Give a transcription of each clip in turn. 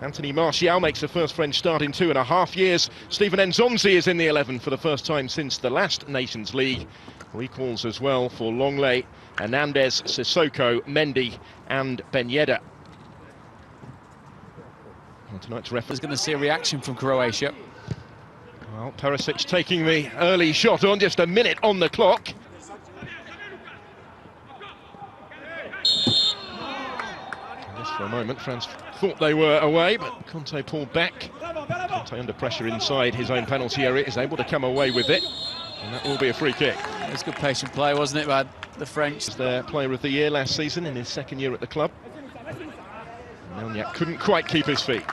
Anthony Martial makes the first French start in 2.5 years. Steven Nzonzi is in the 11 for the first time since the last Nations League. Recalls as well for Longley, Hernandez, Sissoko, Mendy and Ben Yedder. Well, tonight's referee is going to see a reaction from Croatia. Well, Perisic taking the early shot on, just a minute on the clock. Just for a moment, France thought they were away, but Conte pulled back. Conte under pressure inside his own penalty area is able to come away with it, and that will be a free kick. It was good patient play, wasn't it, by the French? Their player of the year last season in his second year at the club. Melniak couldn't quite keep his feet.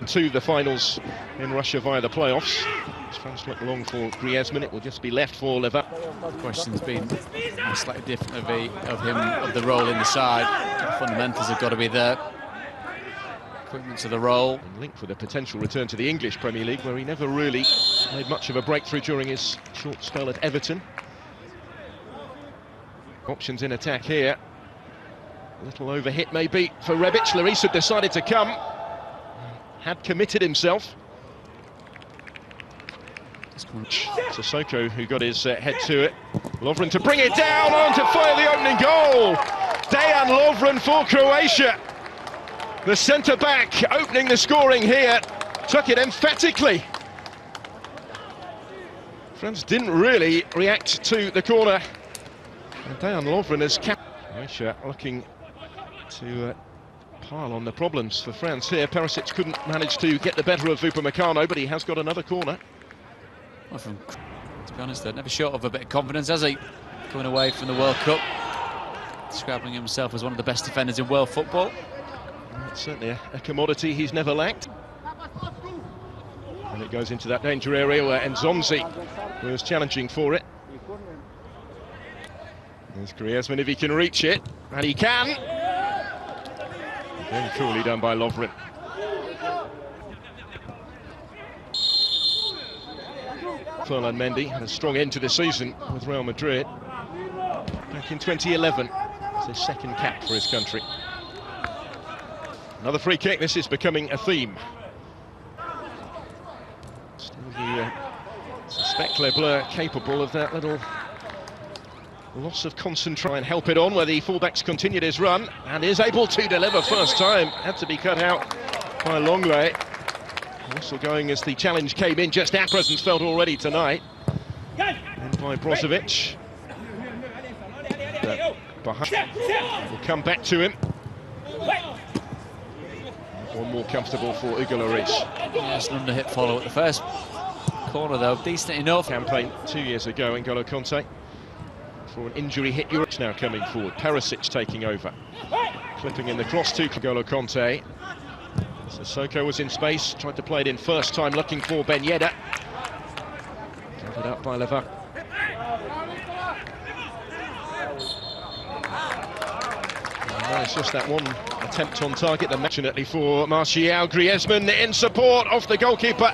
To the finals in Russia via the playoffs. As France look long for Griezmann, it will just be left for Leva. The question's been slightly different of the role in the side. The fundamentals have got to be there. Equipment to the role. And linked with a potential return to the English Premier League, where he never really made much of a breakthrough during his short spell at Everton. Options in attack here. A little overhit maybe for Rebic. Larissa decided to come. Had committed himself. Sissoko, who got his head to it. Lovren to bring it down on to fire the opening goal. Dejan Lovren for Croatia. The centre-back opening the scoring here. Took it emphatically. France didn't really react to the corner. And Dejan Lovren has kept Croatia looking to pile on the problems for France here. Perisic couldn't manage to get the better of Upamecano, but he has got another corner. Well, to be honest, they're never short of a bit of confidence, has he? Coming away from the World Cup, describing himself as one of the best defenders in world football. It's certainly a commodity he's never lacked. And it goes into that danger area where Nzonzi was challenging for it. There's Griezmann if he can reach it, and he can. Very coolly done by Lovren. Ferland Mendy had a strong end to the season with Real Madrid. Back in 2011, it's his second cap for his country. Another free kick, this is becoming a theme. Still the suspect Le Bleu capable of that little loss of concentration and help it on, where the fullbacks continued his run and is able to deliver first time. Had to be cut out by Longley. Also going as the challenge came in, just our presence felt already tonight. And by Brozovic. We'll come back to him. One more comfortable for Hіghlіghts. Yes, an under-hit follow at the first corner though, decent enough. Campaign 2 years ago in N'Golo Kanté. For an injury hit, Europe's now coming forward. Perisic taking over. Clipping in the cross to N'Golo Kanté. Sissoko was in space, tried to play it in first time, looking for Ben Yedder. Covered up by Leva. No, it's just that one attempt on target, fortunately for Martial. Griezmann in support of the goalkeeper.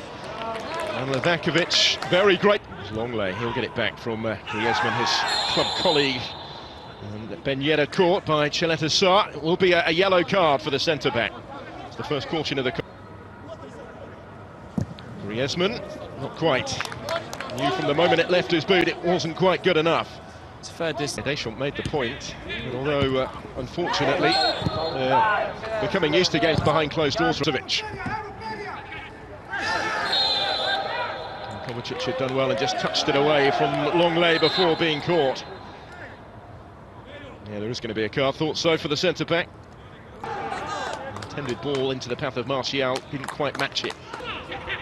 And Levakovic, very great. Longley, he'll get it back from Griezmann, his club colleague. And Ben Yedder caught by Cheleta Sarr. It will be a yellow card for the centre-back. It's the first caution of the... Griezmann, not quite. Knew from the moment it left his boot it wasn't quite good enough. It's a fair distance. Deschamps made the point, but although unfortunately becoming used to games behind closed doors. Kovacic had done well and just touched it away from Longley before being caught. Yeah, there is going to be a card, thought so for the centre-back. Intended ball into the path of Martial, didn't quite match it.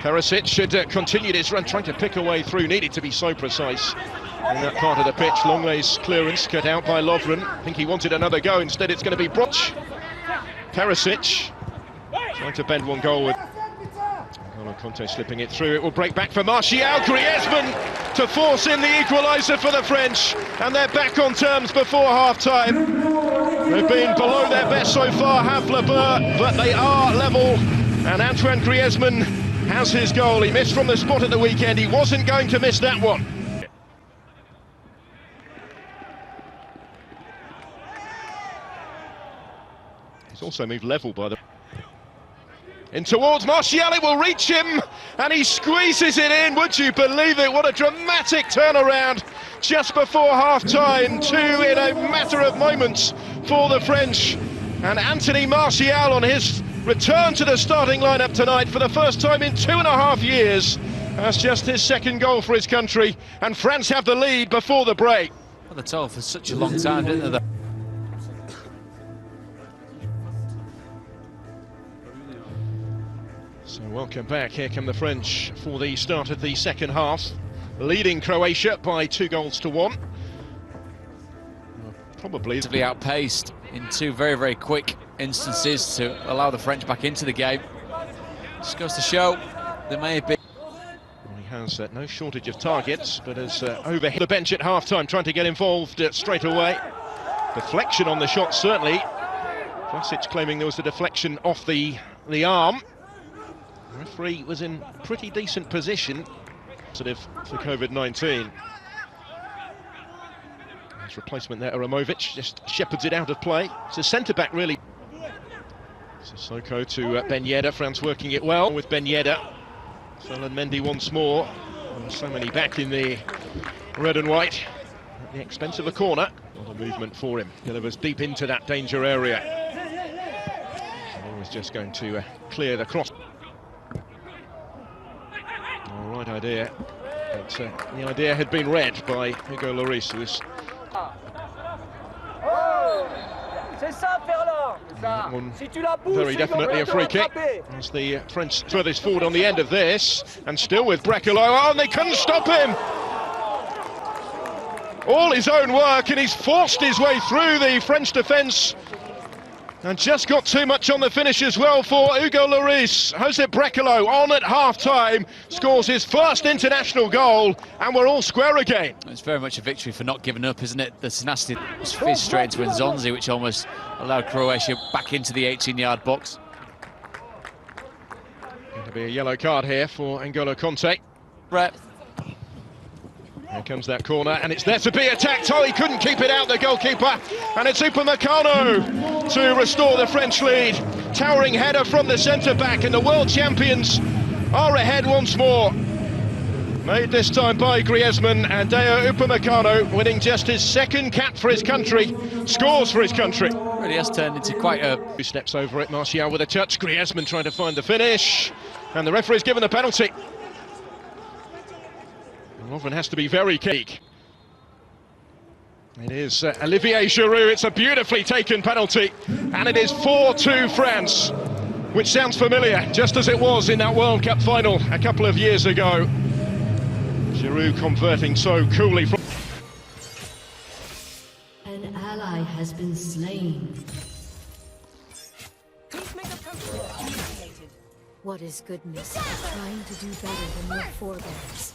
Perisic should continue his run, trying to pick a way through, needed to be so precise in that part of the pitch. Longley's clearance cut out by Lovren. I think he wanted another go, instead it's going to be Broch. Perisic trying to bend one goal with N'Golo Kanté slipping it through. It will break back for Martial. Griezmann to force in the equaliser for the French, and they're back on terms before half-time. They've been below their best so far, have Le Bleu, but they are level, and Antoine Griezmann has his goal. He missed from the spot at the weekend. He wasn't going to miss that one. It's also moved level by the... In towards Martial, it will reach him, and he squeezes it in. Would you believe it? What a dramatic turnaround just before half-time. 2 in a matter of moments for the French. And Anthony Martial on his return to the starting lineup tonight for the first time in 2.5 years. That's just his second goal for his country, and France have the lead before the break. Well, they're told for such a long time, didn't they? So welcome back. Here come the French for the start of the second half, leading Croatia by 2-1. Probably outpaced in 2 very, very quick instances to allow the French back into the game. Just goes to show there may have been... Well, he has no shortage of targets, but has overhit the bench at half-time, trying to get involved straight away. Deflection on the shot, certainly. Francee claiming there was a deflection off the arm. The referee was in pretty decent position. Positive for COVID-19. His replacement there, Aramovic, just shepherds it out of play. It's a centre-back, really. Sissoko to Ben Yedder. France working it well with Ben Yedder. Ferland Mendy once more. And so many back in the red and white at the expense of a corner. Not a movement for him. Delivers deep into that danger area. Always just going to clear the cross. All right idea. But the idea had been read by Hugo Lloris, who was very definitely a free kick. As the French furthest forward on the end of this, and still with Brekalo. Oh, and they couldn't stop him! All his own work, and he's forced his way through the French defence. And just got too much on the finish as well for Hugo Lloris. Josep Brekalo on at half-time, scores his first international goal, and we're all square again. It's very much a victory for not giving up, isn't it? The tenacity fizzed straight into Nzonzi, which almost allowed Croatia back into the 18-yard box. Going to be a yellow card here for N'Golo Kanté. Brett. Here comes that corner, and it's there to be attacked. Oh, he couldn't keep it out, the goalkeeper. And it's Upamecano to restore the French lead. Towering header from the centre-back, and the world champions are ahead once more. Made this time by Griezmann, and Dayot Upamecano, winning just his second cap for his country, scores for his country. Really has turned into quite a... 2 steps over it, Martial with a touch. Griezmann trying to find the finish, and the referee's given the penalty. Lovren has to be very keen. It is Olivier Giroud. It's a beautifully taken penalty, and it is 4-2 France, which sounds familiar, just as it was in that World Cup final a couple of years ago. Giroud converting so coolly from... An ally has been slain. What is goodness? Trying to do better than your forebears.